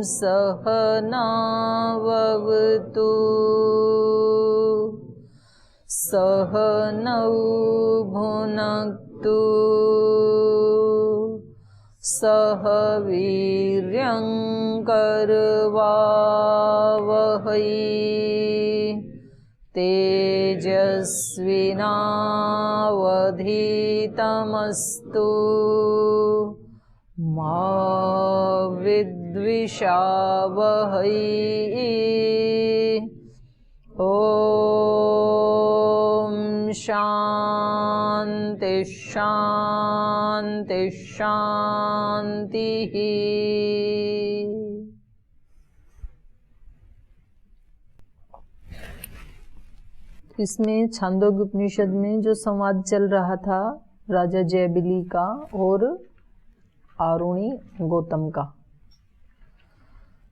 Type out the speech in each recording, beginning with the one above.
सहनाववतु सहनौ भुनक्तु सह वीर्यं करवावहै तेजस्विनावधीतमस्तु मा विद्विषावहै। ॐ शान्ति शान्ति शान्तिः। इसमें छांदोग्य उपनिषद में जो संवाद चल रहा था राजा जयबिली का और आरुणि गौतम का,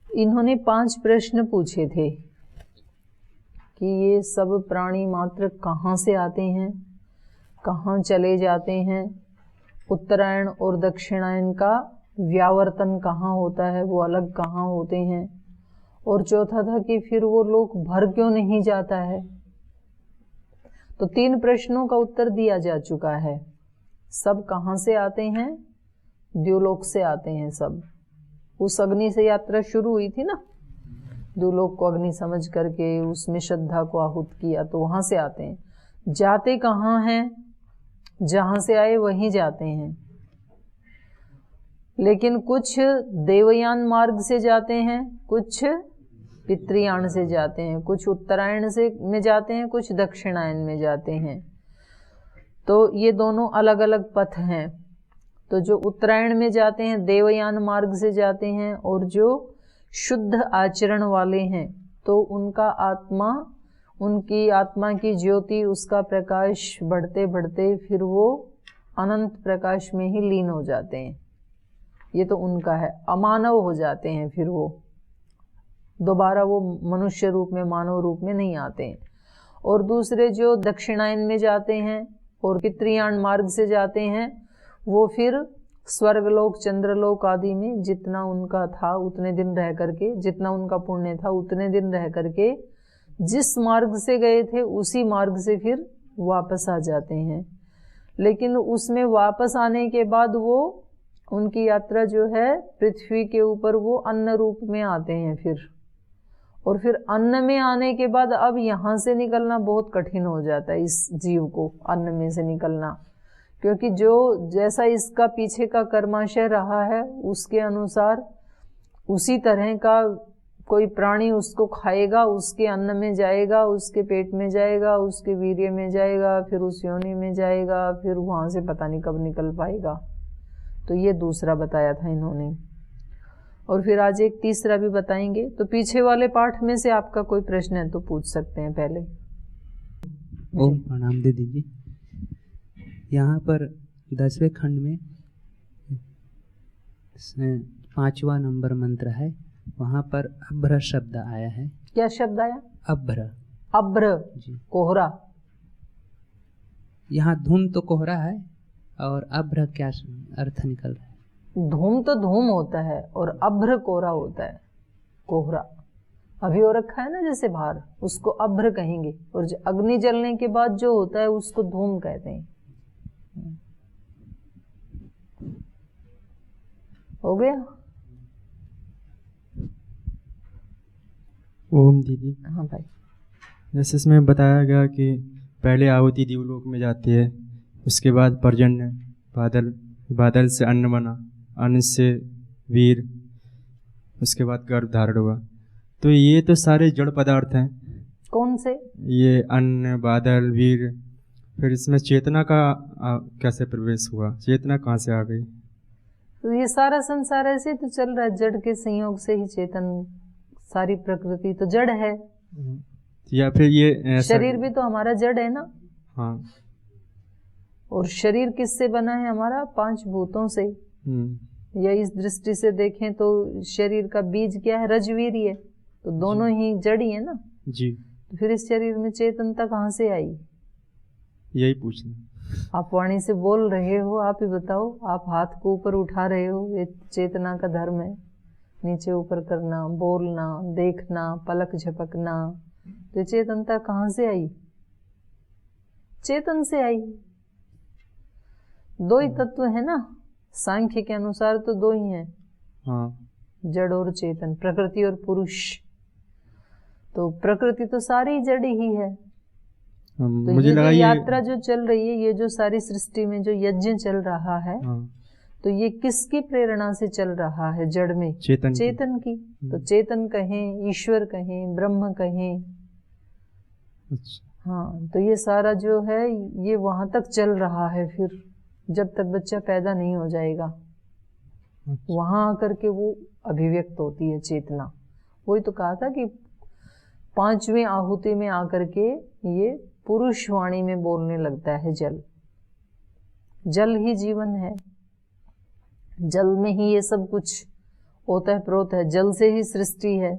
इन्होंने 5 प्रश्न पूछे थे कि ये सब प्राणी मात्र कहाँ से आते हैं, कहाँ चले जाते हैं, उत्तरायण और दक्षिणायन का व्यावर्तन कहाँ होता है, वो अलग कहाँ होते हैं, और चौथा था कि फिर वो लोक भर क्यों नहीं जाता है। तो 3 प्रश्नों का उत्तर दिया जा चुका है। सब कहाँ से आते हैं? द्युलोक से आते हैं सब। उस अग्नि से यात्रा शुरू हुई थी ना, द्युलोक को अग्नि समझ करके उसमें श्रद्धा को आहूत किया, तो वहां से आते हैं। जाते कहाँ हैं? जहां से आए वहीं जाते हैं। लेकिन कुछ देवयान मार्ग से जाते हैं, कुछ पितृयान से जाते हैं, कुछ उत्तरायण से में जाते हैं, कुछ दक्षिणायन में जाते हैं। तो ये दोनों अलग अलग पथ हैं। तो जो उत्तरायण में जाते हैं देवयान मार्ग से जाते हैं, और जो शुद्ध आचरण वाले हैं तो उनका आत्मा, उनकी आत्मा की ज्योति, उसका प्रकाश बढ़ते बढ़ते फिर वो अनंत प्रकाश में ही लीन हो जाते हैं। ये तो उनका है, अमानव हो जाते हैं, फिर वो दोबारा वो मनुष्य रूप में, मानव रूप में नहीं आते हैं। और दूसरे जो दक्षिणायन में जाते हैं और पितृयान मार्ग से जाते हैं, वो फिर स्वर्गलोक, चंद्रलोक आदि में जितना उनका था उतने दिन रह करके, जितना उनका पुण्य था उतने दिन रह करके, जिस मार्ग से गए थे उसी मार्ग से फिर वापस आ जाते हैं। लेकिन उसमें वापस आने के बाद वो उनकी यात्रा जो है पृथ्वी के ऊपर वो अन्न रूप में आते हैं फिर। और फिर अन्न में आने के बाद अब यहाँ से निकलना बहुत कठिन हो जाता है इस जीव को, अन्न में से निकलना, क्योंकि जो जैसा इसका पीछे का कर्माशय रहा है उसके अनुसार उसी तरह का कोई प्राणी उसको खाएगा, उसके अन्न में जाएगा, उसके पेट में जाएगा, उसके वीर्य में जाएगा, फिर उस योनि में जाएगा, फिर वहाँ से पता नहीं कब निकल पाएगा। तो ये दूसरा बताया था इन्होंने। और फिर आज एक तीसरा भी बताएंगे। तो पीछे वाले पाठ में से आपका कोई प्रश्न है तो पूछ सकते हैं पहले। ओम प्रणाम दीदी जी। यहाँ पर 10वें खंड में 5वां नंबर मंत्र है, वहाँ पर अभ्र शब्द आया है। क्या शब्द आया? अभ्र। अभ्र जी, कोहरा। यहाँ धूम तो कोहरा है, और अभ्र क्या अर्थ निकल रहा है? धूम तो धूम होता है और अभ्र कोहरा होता है, कोहरा अभी हो रखा है ना जैसे बाहर, उसको अभ्र कहेंगे। और जो अग्नि जलने के बाद जो होता है उसको धूम कहते हैं। हो गया? ओम दीदी। हाँ भाई। जैसे इसमें बताया गया कि पहले आहुति दिवलोक में जाती है, उसके बाद पर्जन्य, बादल से अन्न बना, अन्न से वीर, उसके बाद गर्भ धारण हुआ। तो ये तो सारे जड़ पदार्थ हैं। कौन से? ये अन्न, बादल, वीर। फिर इसमें चेतना का कैसे प्रवेश हुआ? चेतना कहाँ से आ गई? तो ये सारा संसार ऐसे तो चल रहा है, जड़ के संयोग से ही चेतन, सारी प्रकृति तो जड़ है। या फिर ये शरीर भी तो हमारा जड़ है ना। हाँ। और शरीर किससे बना है हमारा? 5 भूतों से। या इस दृष्टि से देखें तो शरीर का बीज क्या है? रजवीर्य है। तो दोनों ही जड़ी है ना जी। तो फिर इस शरीर में चेतनता कहाँ से आई? यही पूछना। आप वाणी से बोल रहे हो, आप ही बताओ। आप हाथ को ऊपर उठा रहे हो, ये चेतना का धर्म है। नीचे ऊपर करना, बोलना, देखना, पलक झपकना, तो चेतनता कहाँ से आई? चेतन से आई। दो ही तत्व है ना, सांख्य के अनुसार तो दो ही हैं, हाँ, जड़ और चेतन, प्रकृति और पुरुष। तो प्रकृति तो सारी जड़ ही है। तो मुझे ये लगा जो ये यात्रा जो चल रही है, ये जो सारी सृष्टि में जो यज्ञ चल रहा है, हाँ, तो ये किसकी प्रेरणा से चल रहा है? जड़ में चेतन की। तो चेतन कहें, ईश्वर कहें, ब्रह्म कहें, अच्छा, हाँ, तो ये सारा जो है ये वहां तक चल रहा है, फिर जब तक बच्चा पैदा नहीं हो जाएगा वहां आकर के वो अभिव्यक्त होती है चेतना। वही तो कहा था कि 5वीं आहुति में आकर के ये पुरुष वाणी में बोलने लगता है। जल, जल ही जीवन है, जल में ही ये सब कुछ ओतः प्रोत है, जल से ही सृष्टि है।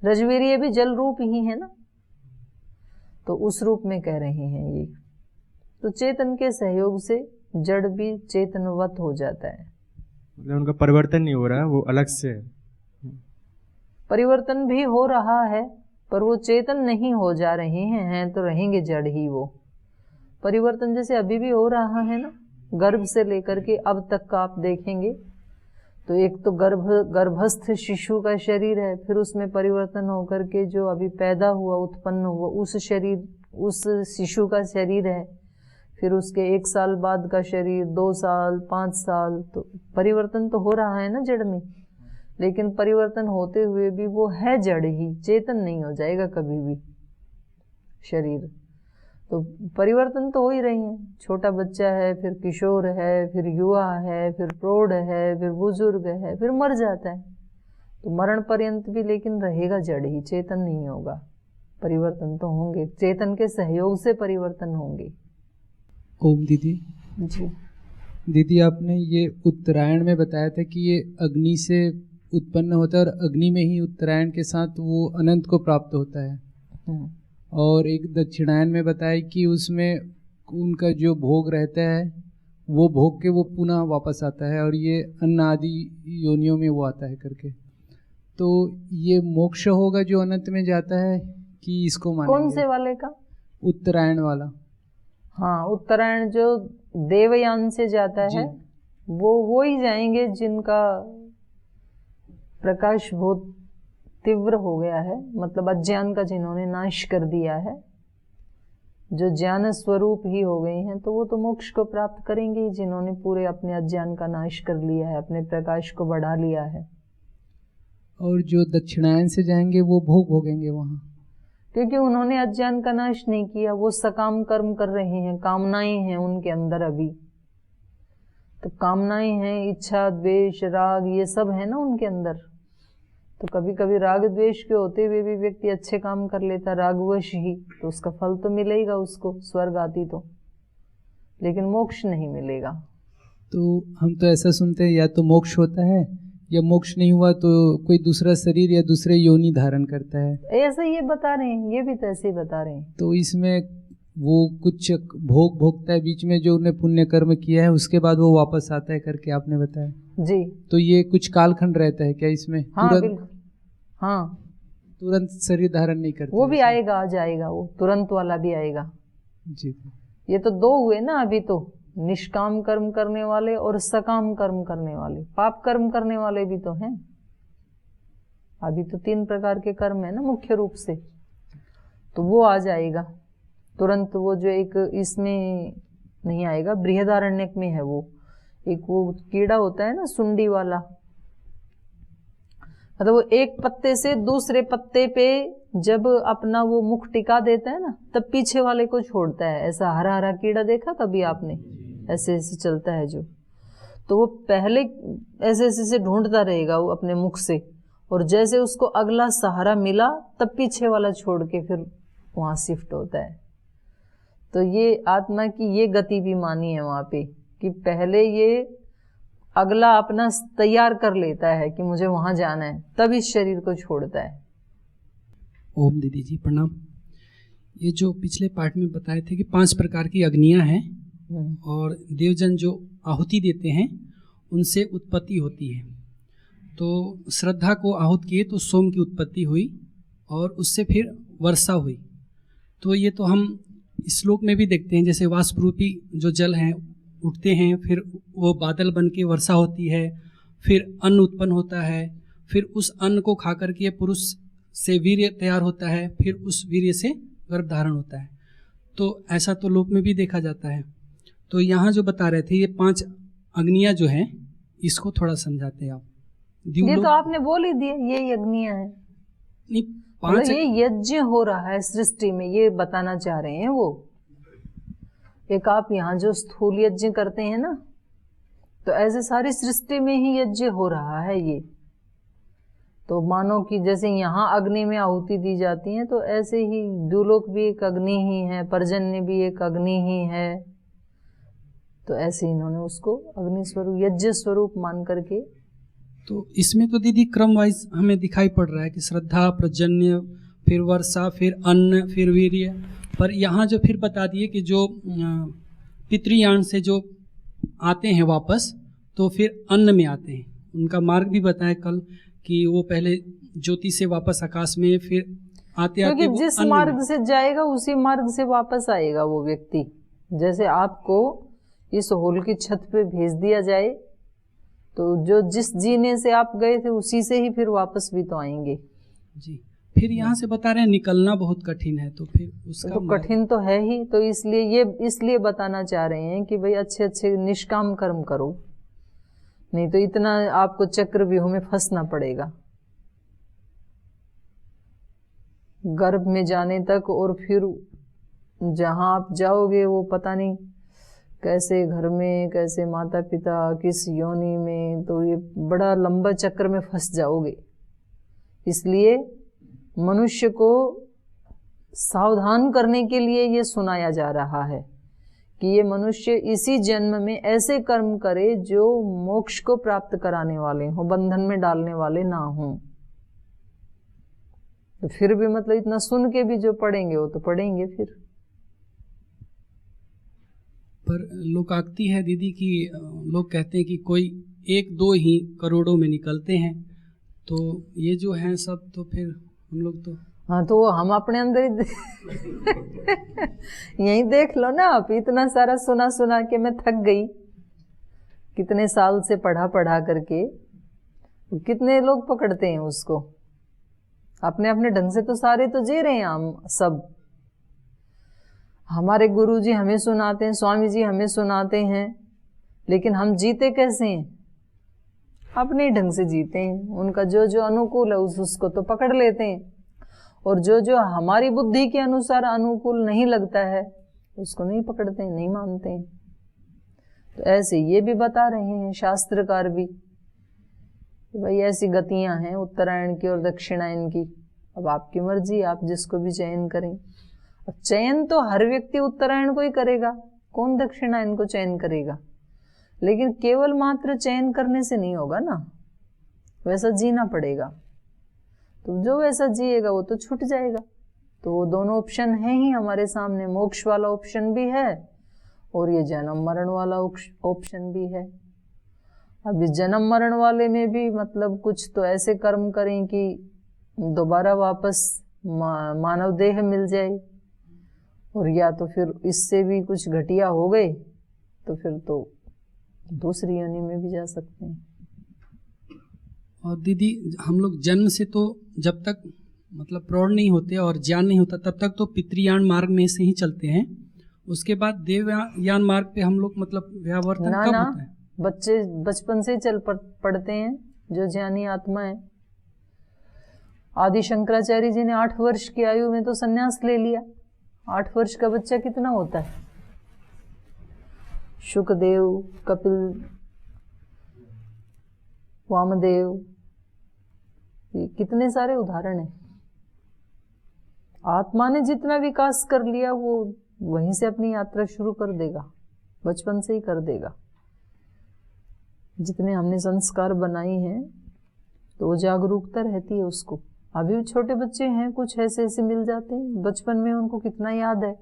रजवीरिय भी जल रूप ही है ना, तो उस रूप में कह रहे हैं ये। तो चेतन के सहयोग से जड़ भी चेतनवत हो जाता है। मतलब उनका परिवर्तन नहीं हो रहा, वो अलग से है। परिवर्तन भी हो रहा है, पर वो चेतन नहीं हो जा रहे हैं तो रहेंगे जड़ ही वो। परिवर्तन जैसे अभी भी हो रहा है ना, गर्भ से लेकर के अब तक का आप देखेंगे तो एक तो गर्भस्थ शिशु का शरीर है, फिर उसमें परिवर्तन होकर के जो अभी पैदा हुआ, उत्पन्न हुआ उस शरीर, उस शिशु का शरीर है, फिर उसके 1 साल बाद का शरीर, 2 साल, 5 साल, तो परिवर्तन तो हो रहा है ना जड़ में। लेकिन परिवर्तन होते हुए भी वो है जड़ ही, चेतन नहीं हो जाएगा कभी भी शरीर। तो परिवर्तन तो हो ही रही है, छोटा बच्चा है, फिर किशोर है, फिर युवा है, फिर प्रौढ़ है, फिर बुजुर्ग है, फिर मर जाता है। तो मरण पर्यंत भी लेकिन रहेगा जड़ ही, चेतन नहीं होगा। परिवर्तन तो होंगे, चेतन के सहयोग से परिवर्तन होंगे। ओम दीदी जी दीदी, आपने ये उत्तरायण में बताया था कि ये अग्नि से उत्पन्न होता है और अग्नि में ही उत्तरायण के साथ वो अनंत को प्राप्त होता है। और एक दक्षिणायन में बताया कि उसमें उनका जो भोग रहता है वो भोग के वो पुनः वापस आता है और ये अन्न आदि योनियों में वो आता है करके। तो ये मोक्ष होगा जो अनंत में जाता है कि इसको मानेंगे? कौन से वाले का? उत्तरायण वाला। हाँ, उत्तरायण जो देवयान से जाता है वो ही जाएंगे जिनका प्रकाश बहुत तीव्र हो गया है, मतलब अज्ञान का जिन्होंने नाश कर दिया है, जो ज्ञान स्वरूप ही हो गए हैं, तो वो तो मोक्ष को प्राप्त करेंगे ही, जिन्होंने पूरे अपने अज्ञान का नाश कर लिया है, अपने प्रकाश को बढ़ा लिया है। और जो दक्षिणायन से जाएंगे वो भोग भोगेंगे वहाँ, क्योंकि उन्होंने अज्ञान का नाश नहीं किया, वो सकाम कर्म कर रहे हैं, कामनाएं हैं उनके अंदर अभी। तो कामनाएं हैं, इच्छा, द्वेष, राग, ये सब है ना उनके अंदर। तो कभी कभी राग द्वेष के होते हुए भी व्यक्ति अच्छे काम कर लेता रागवश ही, तो उसका फल तो मिलेगा उसको, स्वर्ग आती तो, लेकिन मोक्ष नहीं मिलेगा। तो हम तो ऐसा सुनते हैं या तो मोक्ष होता है या मोक्ष नहीं हुआ तो कोई दूसरा शरीर या दूसरे योनि धारण करता है, ऐसे ये बता रहे हैं, ये भी तो ऐसे ही बता रहे हैं। तो इसमें वो कुछ भोग भोगता है बीच में जो उन्हें पुण्य कर्म किया है, उसके बाद वो वापस आता है करके आपने बताया जी। तो ये कुछ कालखंड रहता है क्या इसमें? हाँ तुरंत, बिल्कुल, हाँ तुरंत शरीर धारण नहीं करता? वो भी आएगा, आ जाएगा, वो तुरंत वाला भी आएगा जी। ये तो 2 हुए ना अभी तो, निष्काम कर्म करने वाले और सकाम कर्म करने वाले, पाप कर्म करने वाले भी तो हैं। अभी तो 3 प्रकार के कर्म है ना मुख्य रूप से, तो वो आ जाएगा तुरंत। वो जो एक इसमें नहीं आएगा, बृहदारण्यक में है वो, एक वो कीड़ा होता है ना सुंडी वाला, मतलब वो एक पत्ते से दूसरे पत्ते पे जब अपना वो मुख टिका देता है ना, तब पीछे वाले को छोड़ता है। ऐसा हरा हरा कीड़ा देखा कभी आपने? ऐसे ऐसे चलता है जो, तो वो पहले ऐसे ऐसे से ढूंढता रहेगा वो अपने मुख से, और जैसे उसको अगला सहारा मिला तब पीछे वाला छोड़ के फिर वहाँ शिफ्ट होता है। तो ये आत्मा की ये गति भी मानी है वहाँ पे, कि पहले ये अगला अपना तैयार कर लेता है कि मुझे वहाँ जाना है, तब इस शरीर को छोड़ता है। ओम दीदी जी प्रणाम। ये जो पिछले पार्ट में बताए थे कि 5 प्रकार की अग्नियाँ हैं और देवजन जो आहुति देते हैं उनसे उत्पत्ति होती है, तो श्रद्धा को आहूत किए तो सोम की उत्पत्ति हुई और उससे फिर वर्षा हुई। तो ये तो हम श्लोक में भी देखते हैं, जैसे वाष्परूपी जो जल हैं उठते हैं, फिर वो बादल बन के वर्षा होती है, फिर अन्न उत्पन्न होता है, फिर उस अन्न को खा करके पुरुष से वीर्य तैयार होता है, फिर उस वीर्य से गर्भ धारण होता है। तो ऐसा तो लोक में भी देखा जाता है। तो यहाँ जो बता रहे थे ये 5 अग्नियाँ जो हैं, इसको थोड़ा समझाते हैं आप। ये तो आपने बोल ही दिया, ये अग्नियाँ हैं। नहीं, 5 ये यज्ञ हो रहा है सृष्टि में, ये बताना चाह रहे हैं वो। एक आप यहाँ जो स्थूल यज्ञ करते हैं ना, तो ऐसे सारी सृष्टि में ही यज्ञ हो रहा है ये। तो मानो कि जैसे यहाँ अग्नि में आहुति दी जाती है, तो ऐसे ही द्युलोक भी एक अग्नि ही है, पर्जन्य भी एक अग्नि ही है। तो ऐसे इन्होंने उसको अग्नि स्वरूप, यज्ञ स्वरूप मान करके। तो इसमें तो दीदी क्रम वाइज हमें दिखाई पड़ रहा है कि श्रद्धा, प्रजन्य, फिर वर्षा, फिर अन्न, फिर वीर्य। पर यहाँ जो फिर बता दिए कि जो पितृयान से जो आते हैं वापस, तो फिर अन्न में आते हैं। उनका मार्ग भी बताया कल कि वो पहले ज्योति से वापस आकाश में, फिर आते आते क्योंकि जिस मार्ग से जाएगा उसी मार्ग से वापस आएगा वो व्यक्ति। जैसे आपको इस हॉल की छत पे भेज दिया जाए, तो जो जिस जीने से आप गए थे उसी से ही फिर वापस भी तो आएंगे जी। फिर यहाँ से बता रहे हैं निकलना बहुत कठिन है, तो फिर उसका तो कठिन तो है ही। तो इसलिए बताना चाह रहे हैं कि भाई अच्छे अच्छे निष्काम कर्म करो, नहीं तो इतना आपको चक्रव्यूह में फंसना पड़ेगा गर्भ में जाने तक। और फिर जहाँ आप जाओगे वो पता नहीं कैसे घर में, कैसे माता पिता, किस योनि में, तो ये बड़ा लंबा चक्र में फंस जाओगे। इसलिए मनुष्य को सावधान करने के लिए ये सुनाया जा रहा है कि ये मनुष्य इसी जन्म में ऐसे कर्म करे जो मोक्ष को प्राप्त कराने वाले हों, बंधन में डालने वाले ना हों। तो फिर भी मतलब इतना सुन के भी जो पढ़ेंगे वो तो पढ़ेंगे फिर। पर लोकाक्ति है दीदी कि लोग कहते हैं कि कोई 1-2 ही करोड़ों में निकलते हैं, तो ये जो हैं सब तो फिर हम लोग तो हाँ, तो वो हम अपने अंदर ही यही देख लो ना आप। इतना सारा सुना सुना के मैं थक गई, कितने साल से पढ़ा करके। कितने लोग पकड़ते हैं उसको, अपने अपने ढंग से तो सारे तो जी रहे हैं हम सब। हमारे गुरुजी हमें सुनाते हैं, स्वामी जी हमें सुनाते हैं, लेकिन हम जीते कैसे हैं? अपने ढंग से जीते हैं। उनका जो जो अनुकूल है उसको तो पकड़ लेते हैं, और जो जो हमारी बुद्धि के अनुसार अनुकूल नहीं लगता है उसको नहीं पकड़ते हैं, नहीं मानते हैं। तो ऐसे ये भी बता रहे हैं शास्त्रकार भी कि भाई ऐसी गतियां हैं उत्तरायण की और दक्षिणायन की। अब आपकी मर्जी, आप जिसको भी चयन करें। अब चयन तो हर व्यक्ति उत्तरायण को ही करेगा, कौन दक्षिणायन को चयन करेगा? लेकिन केवल मात्र चयन करने से नहीं होगा ना, वैसा जीना पड़ेगा। तो जो वैसा जिएगा वो तो छूट जाएगा। तो वो दोनों ऑप्शन है ही हमारे सामने, मोक्ष वाला ऑप्शन भी है और ये जन्म मरण वाला ऑप्शन भी है। अब इस जन्म मरण वाले में भी मतलब कुछ तो ऐसे कर्म करें कि दोबारा वापस मानव देह मिल जाए, और या तो फिर इससे भी कुछ घटिया हो गए तो फिर तो दूसरी योनि में भी जा सकते हैं। और दीदी हम लोग जन्म से तो जब तक मतलब प्रौढ़ नहीं होते और ज्ञान नहीं होता तब तक तो पितृयान मार्ग में से ही चलते हैं। उसके बाद देवयान मार्ग पे हम लोग मतलब व्यावर्तन कब होता है? बच्चे बचपन से चल पड़ते हैं जो ज्ञानी आत्मा है। आदि शंकराचार्य जी ने 8 वर्ष की आयु में तो संन्यास ले लिया। 8 वर्ष का बच्चा कितना होता है? शुकदेव, कपिल, वामदेव, ये कितने सारे उदाहरण हैं। आत्मा ने जितना विकास कर लिया वो वहीं से अपनी यात्रा शुरू कर देगा, बचपन से ही कर देगा। जितने हमने संस्कार बनाए हैं तो वो जागरूकता रहती है उसको। अभी भी छोटे बच्चे हैं, कुछ ऐसे ऐसे मिल जाते हैं बचपन में, उनको कितना याद है,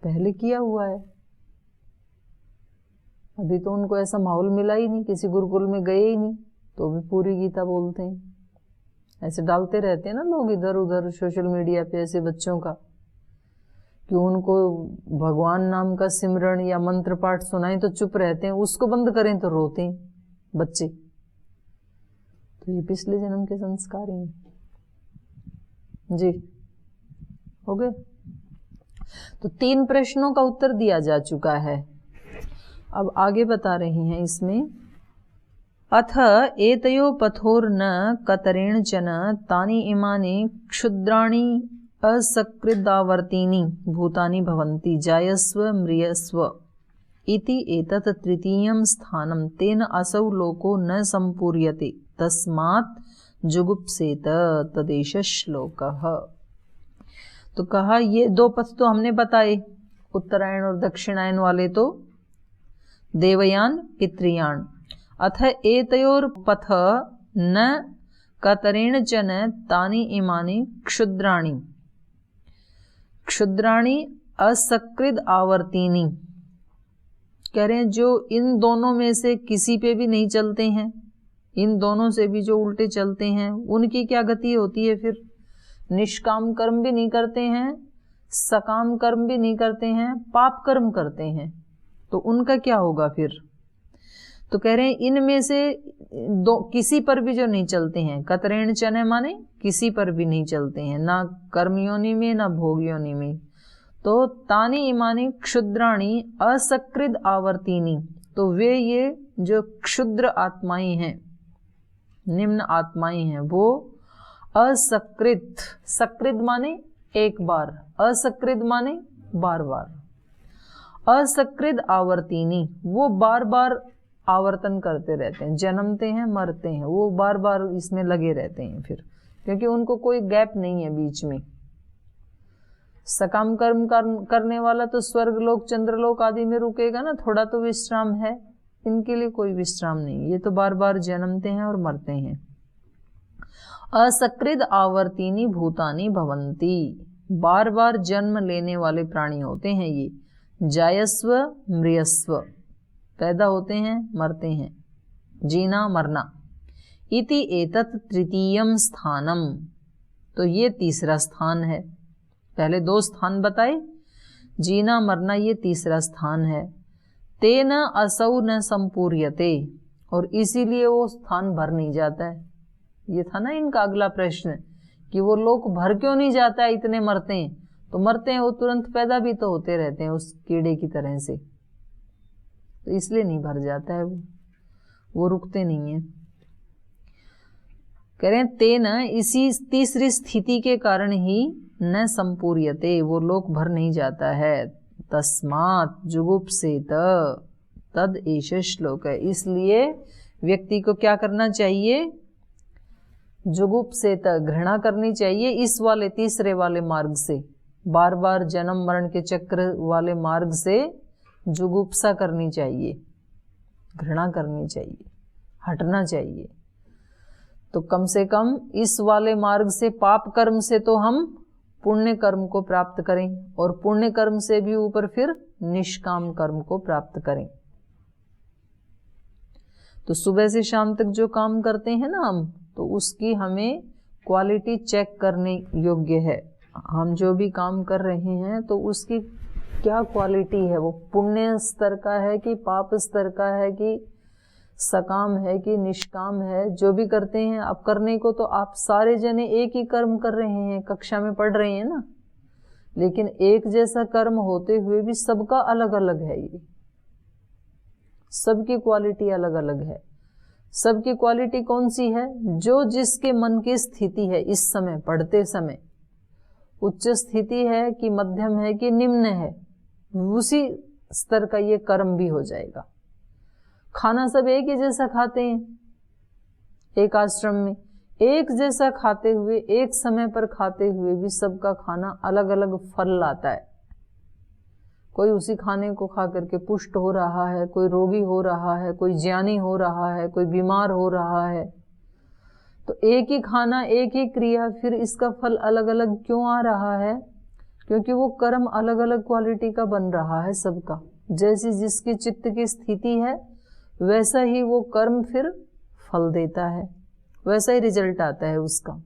पहले किया हुआ है। अभी तो उनको ऐसा माहौल मिला ही नहीं, किसी गुरुकुल में गए ही नहीं, तो भी पूरी गीता बोलते हैं। ऐसे डालते रहते हैं ना लोग इधर उधर सोशल मीडिया पे ऐसे बच्चों का, कि उनको भगवान नाम का सिमरण या मंत्र पाठ सुनाएं तो चुप रहते हैं, उसको बंद करें तो रोते हैं बच्चे। तो ये पिछले जन्म के संस्कार हैं जी। हो गए। तो 3 प्रश्नों का उत्तर दिया जा चुका है। अब आगे बता रही हैं इसमें, अथ एतयो पथोर्न कतरेण चन तानि इमानि क्षुद्राणि असकृदावर्तीनि भूतानि भवन्ति जायस्व म्रियस्व इति एतत् तृतीयं स्थानं तेन असौ लोको न सम्पूर्यते तस्मात् जुगुप्सेत तदेश श्लोकः। तो कहा ये 2 पथ तो हमने बताए, उत्तरायण और दक्षिणायन वाले तो देवयान पितृयान। अथ एतयोर पथ न कतरेण चन तानि इमानि क्षुद्राणि क्षुद्राणि असकृद आवर्तीनि। कह रहे हैं जो इन दोनों में से किसी पे भी नहीं चलते हैं, इन दोनों से भी जो उल्टे चलते हैं उनकी क्या गति होती है? फिर निष्काम कर्म भी नहीं करते हैं, सकाम कर्म भी नहीं करते हैं, पाप कर्म करते हैं, तो उनका क्या होगा फिर? तो कह रहे हैं इनमें से किसी पर भी जो नहीं चलते हैं, कतरेण चने माने किसी पर भी नहीं चलते हैं, ना कर्म योनि में ना भोग योनि में। तो तानि इमानि क्षुद्राणि असकृद आवर्तीनि, तो वे ये जो क्षुद्र आत्माएं हैं, निम्न आत्माएं हैं, वो असकृत, सकृत माने एक बार, असकृत माने बार बार, असकृत आवर्तीनि, वो बार बार आवर्तन करते रहते हैं, जन्मते हैं मरते हैं, वो बार बार इसमें लगे रहते हैं फिर, क्योंकि उनको कोई गैप नहीं है बीच में। सकाम कर्म करने वाला तो स्वर्गलोक चंद्रलोक आदि में रुकेगा ना, थोड़ा तो विश्राम है, इनके लिए कोई विश्राम नहीं, ये तो बार बार जन्मते हैं और मरते हैं। असकृद आवर्तीनि भूतानि भवन्ति, बार बार जन्म लेने वाले प्राणी होते हैं ये। जायस्व म्रियस्व, पैदा होते हैं मरते हैं, जीना मरना। इति एतत् तृतीयम स्थानम, तो ये तीसरा स्थान है। पहले 2 स्थान बताए, जीना मरना ये तीसरा स्थान है। तेन असौ न संपूर्यते, और इसीलिए वो स्थान भर नहीं जाता है। ये था ना इनका अगला प्रश्न कि वो लोग भर क्यों नहीं जाता है, इतने मरते हैं। तो मरते हैं वो तुरंत पैदा भी तो होते रहते हैं उस कीड़े की तरह से, तो इसलिए नहीं भर जाता है वो रुकते नहीं है। कह रहे हैं तेन, इसी तीसरी स्थिति के कारण ही न संपूर्यते, वो लोक भर नहीं जाता है। तस्मात् जुगुप्सेत तद एष श्लोक है, इसलिए व्यक्ति को क्या करना चाहिए? जुगुप्सेत, घृणा करनी चाहिए इस वाले तीसरे वाले मार्ग से, बार बार जन्म मरण के चक्र वाले मार्ग से जुगुप्सा करनी चाहिए, घृणा करनी चाहिए, हटना चाहिए। तो कम से कम इस वाले मार्ग से, पाप कर्म से तो हम पुण्य कर्म को प्राप्त करें, और पुण्य कर्म से भी ऊपर फिर निष्काम कर्म को प्राप्त करें। तो सुबह से शाम तक जो काम करते हैं ना हम, तो उसकी हमें क्वालिटी चेक करने योग्य है। हम जो भी काम कर रहे हैं तो उसकी क्या क्वालिटी है, वो पुण्य स्तर का है कि पाप स्तर का है कि सकाम है कि निष्काम है। जो भी करते हैं अब करने को तो आप सारे जने एक ही कर्म कर रहे हैं, कक्षा में पढ़ रहे हैं ना, लेकिन एक जैसा कर्म होते हुए भी सबका अलग अलग है। ये सबकी क्वालिटी अलग अलग है। सबकी क्वालिटी कौन सी है? जो जिसके मन की स्थिति है इस समय पढ़ते समय, उच्च स्थिति है कि मध्यम है कि निम्न है, उसी स्तर का ये कर्म भी हो जाएगा। खाना सब एक ही जैसा खाते हैं, एक आश्रम में एक जैसा खाते हुए, एक समय पर खाते हुए भी सबका खाना अलग अलग फल लाता है। कोई उसी खाने को खा करके पुष्ट हो रहा है, कोई रोगी हो रहा है, कोई ज्ञानी हो रहा है, कोई बीमार हो रहा है। तो एक ही खाना, एक ही क्रिया, फिर इसका फल अलग अलग क्यों आ रहा है? क्योंकि वो कर्म अलग अलग क्वालिटी का बन रहा है सबका। जैसी जिसकी चित्त की स्थिति है वैसा ही वो कर्म फिर फल देता है, वैसा ही रिजल्ट आता है उसका।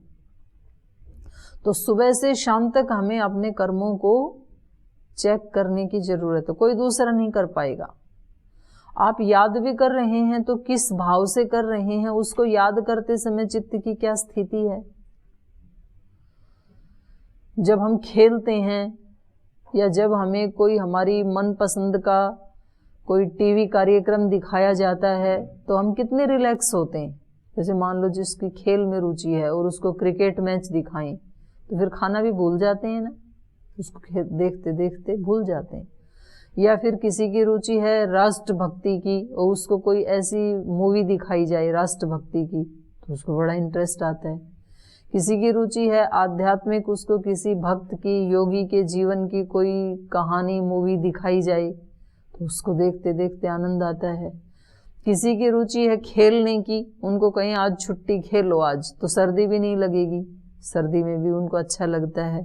तो सुबह से शाम तक हमें अपने कर्मों को चेक करने की जरूरत है, कोई दूसरा नहीं कर पाएगा। आप याद भी कर रहे हैं तो किस भाव से कर रहे हैं, उसको याद करते समय चित्त की क्या स्थिति है। जब हम खेलते हैं या जब हमें कोई हमारी मनपसंद का कोई टीवी कार्यक्रम दिखाया जाता है तो हम कितने रिलैक्स होते हैं। जैसे मान लो जिसकी खेल में रुचि है और उसको क्रिकेट मैच दिखाएं तो फिर खाना भी भूल जाते हैं ना, उसको देखते देखते भूल जाते हैं। या फिर किसी की रुचि है राष्ट्रभक्ति की और उसको कोई ऐसी मूवी दिखाई जाए राष्ट्रभक्ति की तो उसको बड़ा इंटरेस्ट आता है। किसी की रुचि है आध्यात्मिक, उसको किसी भक्त की योगी के जीवन की कोई कहानी मूवी दिखाई जाए तो उसको देखते देखते आनंद आता है। किसी की रुचि है खेलने की, उनको कहीं आज छुट्टी खेलो आज तो सर्दी भी नहीं लगेगी, सर्दी में भी उनको अच्छा लगता है।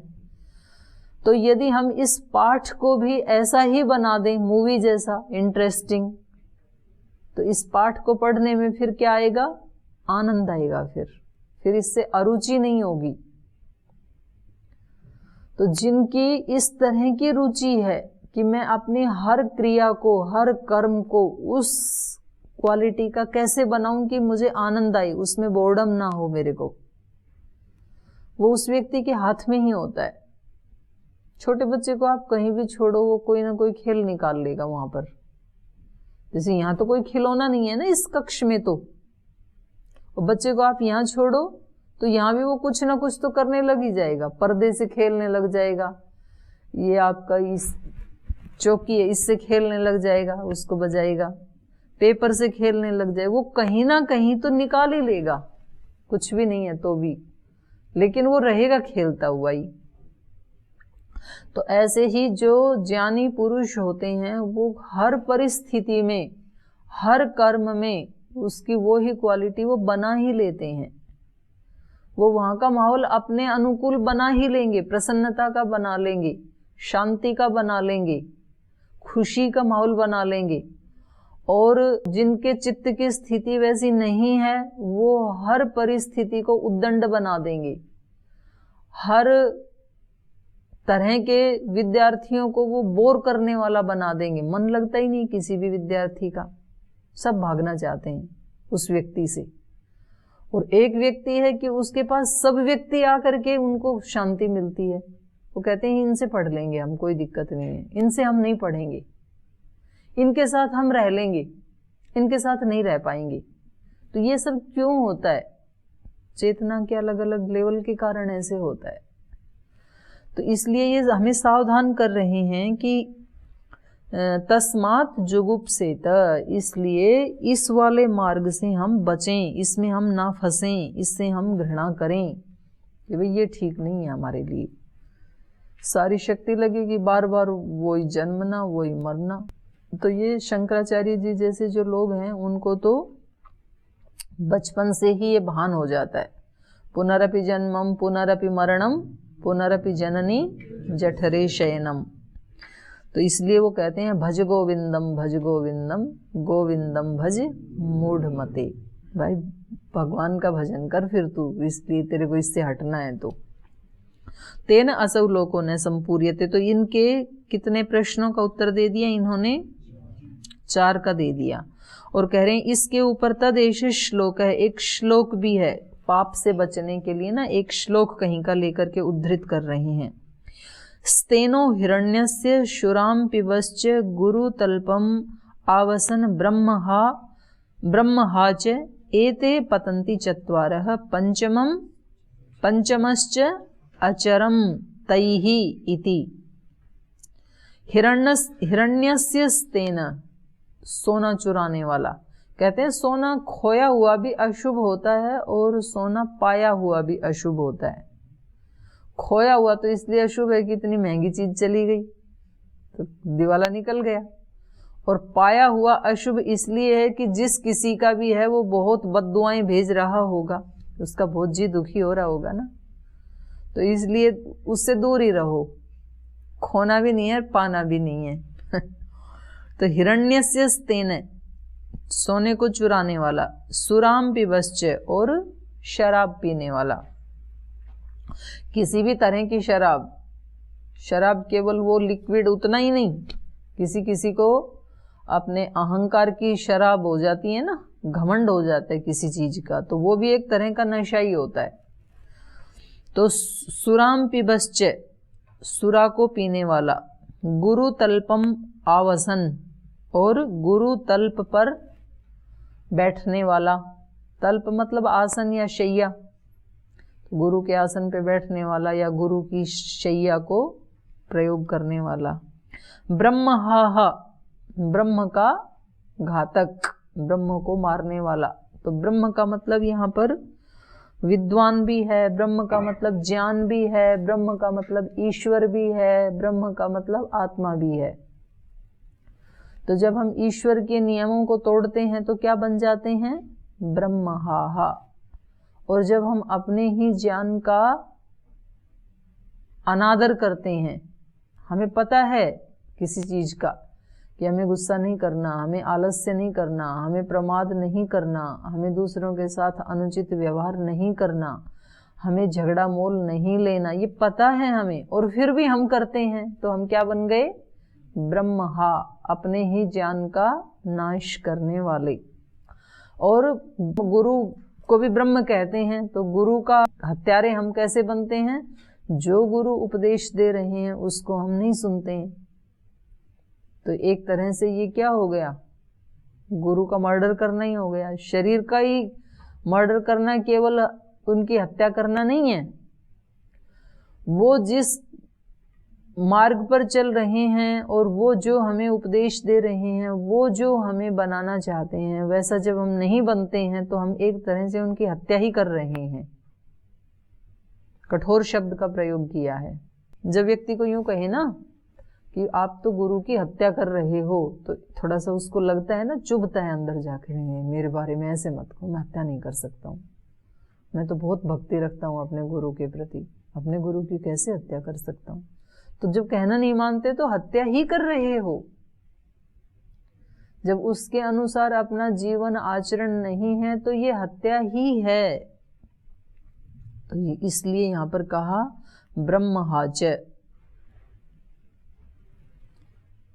तो यदि हम इस पाठ को भी ऐसा ही बना दें मूवी जैसा इंटरेस्टिंग, तो इस पाठ को पढ़ने में फिर क्या आएगा, आनंद आएगा। फिर इससे अरुचि नहीं होगी। तो जिनकी इस तरह की रुचि है कि मैं अपनी हर क्रिया को, हर कर्म को उस क्वालिटी का कैसे बनाऊं कि मुझे आनंद आए, उसमें बोर्डम ना हो मेरे को, वो उस व्यक्ति के हाथ में ही होता है। छोटे बच्चे को आप कहीं भी छोड़ो, वो कोई ना कोई खेल निकाल लेगा वहां पर। जैसे यहाँ तो कोई खिलौना नहीं है ना इस कक्ष में, तो बच्चे को आप यहाँ छोड़ो तो यहाँ भी वो कुछ ना कुछ तो करने लग ही जाएगा। पर्दे से खेलने लग जाएगा, ये आपका इस चौकी है इससे खेलने लग जाएगा, उसको बजाएगा। पेपर से खेलने लग जाएगा, वो कहीं ना कहीं तो निकाल ही लेगा, कुछ भी नहीं है तो भी, लेकिन वो रहेगा खेलता हुआ ही। तो ऐसे ही जो ज्ञानी पुरुष होते हैं वो हर परिस्थिति में, हर कर्म में उसकी वो ही क्वालिटी वो बना ही लेते हैं। वो वहाँ का माहौल अपने अनुकूल बना ही लेंगे, प्रसन्नता का बना लेंगे, शांति का बना लेंगे, खुशी का माहौल बना लेंगे। और जिनके चित्त की स्थिति वैसी नहीं है वो हर परिस्थिति को उद्दंड बना देंगे। हर तरह के विद्यार्थियों को वो बोर करने वाला बना देंगे, मन लगता ही नहीं किसी भी विद्यार्थी का, सब भागना चाहते हैं उस व्यक्ति से। और एक व्यक्ति है कि उसके पास सब व्यक्ति आकर के उनको शांति मिलती है, वो कहते हैं इनसे पढ़ लेंगे हम, कोई दिक्कत नहीं है, इनसे हम नहीं पढ़ेंगे, इनके साथ हम रह लेंगे, इनके साथ नहीं रह पाएंगे। तो ये सब क्यों होता है? चेतना के अलग अलग लेवल के कारण ऐसे होता है। तो इसलिए ये हमें सावधान कर रहे हैं कि तस्मात् जुगुप्सेत, इसलिए इस वाले मार्ग से हम बचें, इसमें हम ना फंसें, इससे हम घृणा करें कि भाई ये ठीक नहीं है हमारे लिए। सारी शक्ति लगेगी बार बार वही जन्मना वही मरना। तो ये शंकराचार्य जी जैसे जो लोग हैं उनको तो बचपन से ही ये भान हो जाता है, पुनरपि जन्मम पुनरपि मरणम पुनरपि जननी जठरे शयनम। तो इसलिए वो कहते हैं भज गोविंदम गोविंदम भज मूढ़मते। भाई भगवान का भजन कर फिर तू, इसलिए तेरे को इससे हटना है। तो तेन असौ लोकों ने संपूर्यते, तो इनके कितने प्रश्नों का उत्तर दे दिया इन्होंने? 4 का दे दिया। और कह रहे हैं इसके ऊपर तदेश श्लोक है, एक श्लोक भी है पाप से बचने के लिए ना, एक श्लोक कहीं का लेकर के उद्धृत कर रहे हैं। स्तेनो हिरण्यस्य शुराम पिबश्च गुरु तल्पम आवसन ब्रह्महा च एते पतन्ति चत्वारः पंचमश्च अचरम तैहि इति। हिरण्यस्य स्तेन, सोना चुराने वाला। कहते हैं सोना खोया हुआ भी अशुभ होता है और सोना पाया हुआ भी अशुभ होता है। खोया हुआ तो इसलिए अशुभ है कि इतनी महंगी चीज चली गई तो दिवाला निकल गया, और पाया हुआ अशुभ इसलिए है कि जिस किसी का भी है वो बहुत बद्दुआएं भेज रहा होगा, उसका बहुत जी दुखी हो रहा होगा ना, तो इसलिए उससे दूर ही रहो। खोना भी नहीं है पाना भी नहीं है। तो हिरण्यस्य स्तेन, सोने को चुराने वाला, सुराम पिबश्च और शराब पीने वाला। किसी भी तरह की शराब, शराब केवल वो लिक्विड उतना ही नहीं, किसी किसी को अपने अहंकार की शराब हो जाती है ना, घमंड हो जाता है किसी चीज का, तो वो भी एक तरह का नशा ही होता है। तो सुराम पिबश्च, सुरा को पीने वाला, गुरु तल्पम आवसन और गुरु तल्प पर बैठने वाला, तल्प मतलब आसन या शैया, गुरु के आसन पे बैठने वाला या गुरु की शैया को प्रयोग करने वाला। ब्रह्महाहा, ब्रह्म का घातक, ब्रह्म को मारने वाला। तो ब्रह्म का मतलब यहाँ पर विद्वान भी है, ब्रह्म का मतलब ज्ञान भी है, ब्रह्म का मतलब ईश्वर भी है, ब्रह्म का मतलब आत्मा भी है। तो जब हम ईश्वर के नियमों को तोड़ते हैं तो क्या बन जाते हैं? ब्रह्महाहा। और जब हम अपने ही ज्ञान का अनादर करते हैं, हमें पता है किसी चीज का कि हमें गुस्सा नहीं करना, हमें आलस्य नहीं करना, हमें प्रमाद नहीं करना, हमें दूसरों के साथ अनुचित व्यवहार नहीं करना, हमें झगड़ा मोल नहीं लेना, ये पता है हमें, और फिर भी हम करते हैं, तो हम क्या बन गए? ब्रह्महा, अपने ही ज्ञान का नाश करने वाले। और गुरु को भी ब्रह्म कहते हैं, तो गुरु का हत्यारे हम कैसे बनते हैं? जो गुरु उपदेश दे रहे हैं उसको हम नहीं सुनते हैं, तो एक तरह से ये क्या हो गया? गुरु का मर्डर करना ही हो गया। शरीर का ही मर्डर करना केवल उनकी हत्या करना नहीं है, वो जिस मार्ग पर चल रहे हैं और वो जो हमें उपदेश दे रहे हैं, वो जो हमें बनाना चाहते हैं, वैसा जब हम नहीं बनते हैं तो हम एक तरह से उनकी हत्या ही कर रहे हैं। कठोर शब्द का प्रयोग किया है। जब व्यक्ति को यूं कहे ना कि आप तो गुरु की हत्या कर रहे हो, तो थोड़ा सा उसको लगता है ना, चुभता है अंदर जाके, मेरे बारे में ऐसे मत कहो, मैं हत्या नहीं कर सकता हूँ, मैं तो बहुत भक्ति रखता हूँ अपने गुरु के प्रति, अपने गुरु की कैसे हत्या कर सकता हूँ? तो जब कहना नहीं मानते तो हत्या ही कर रहे हो। जब उसके अनुसार अपना जीवन आचरण नहीं है तो ये हत्या ही है। तो ये इसलिए यहां पर कहा ब्रह्महाच,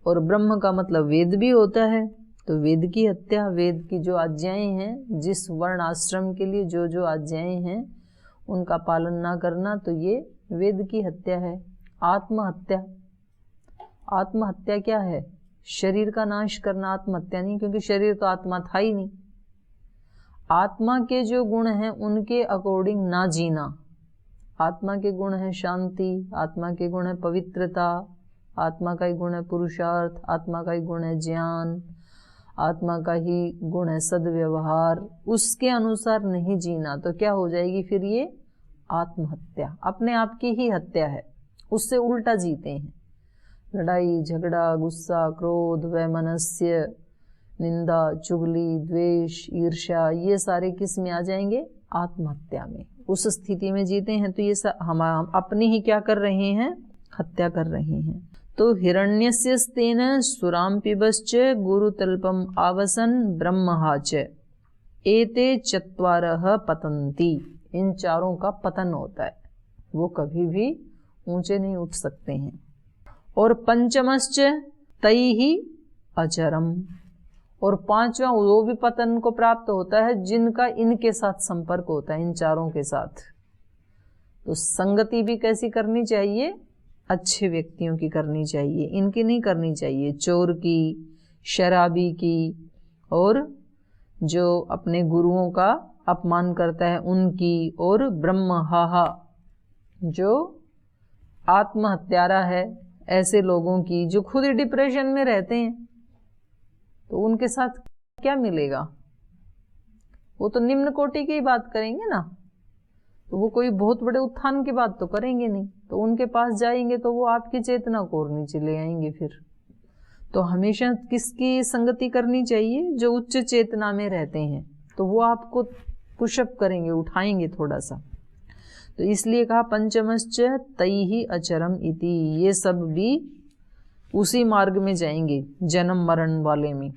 और ब्रह्म का मतलब वेद भी होता है, तो वेद की हत्या, वेद की जो आज्ञाएं हैं, जिस वर्ण आश्रम के लिए जो जो आज्ञाएं हैं उनका पालन ना करना, तो ये वेद की हत्या है। आत्महत्या, आत्महत्या क्या है? शरीर का नाश करना आत्महत्या नहीं, क्योंकि शरीर तो आत्मा था ही नहीं। आत्मा के जो गुण हैं उनके अकॉर्डिंग ना जीना। आत्मा के गुण है शांति, आत्मा के गुण है पवित्रता, आत्मा का ही गुण है पुरुषार्थ, आत्मा का ही गुण है ज्ञान, आत्मा का ही गुण है सद्व्यवहार। उसके अनुसार नहीं जीना तो क्या हो जाएगी फिर? ये आत्महत्या, अपने आप की ही हत्या है। उससे उल्टा जीते हैं, लड़ाई झगड़ा, गुस्सा, क्रोध, वैमनस्य, निंदा, चुगली, द्वेष, ईर्ष्या, ये सारे किस में आ जाएंगे? आत्महत्या में। उस स्थिति में जीते हैं तो ये हम अपनी ही क्या कर रहे हैं? हत्या कर रहे हैं। तो हिरण्यस्यस्तेन सुराम पिबश्च गुरुतल्पम आवसन ब्रह्महाच एते चत्वारः पतन्ति। इन चारों का पतन होता है, वो कभी भी ऊंचे नहीं उठ सकते हैं। और पंचमश्च तैहि अचरम, और पांचवा वो भी पतन को प्राप्त होता है जिनका इनके साथ संपर्क होता है, इन चारों के साथ। तो संगति भी कैसी करनी चाहिए? अच्छे व्यक्तियों की करनी चाहिए, इनकी नहीं करनी चाहिए, चोर की, शराबी की, और जो अपने गुरुओं का अपमान करता है उनकी, और ब्रह्महाहा जो आत्महत्यारा है, ऐसे लोगों की जो खुद ही डिप्रेशन में रहते हैं, तो उनके साथ क्या मिलेगा? वो तो निम्न कोटि की ही बात करेंगे ना, तो वो कोई बहुत बड़े उत्थान की बात तो करेंगे नहीं। तो उनके पास जाएंगे तो वो आपकी चेतना को और नीचे ले आएंगे। फिर तो हमेशा किसकी संगति करनी चाहिए? जो उच्च चेतना में रहते हैं, तो वो आपको पुशअप करेंगे, उठाएंगे थोड़ा सा। तो इसलिए कहा पंचमश्च तैहि अचरम इति, ये सब भी उसी मार्ग में जाएंगे, जन्म मरण वाले में।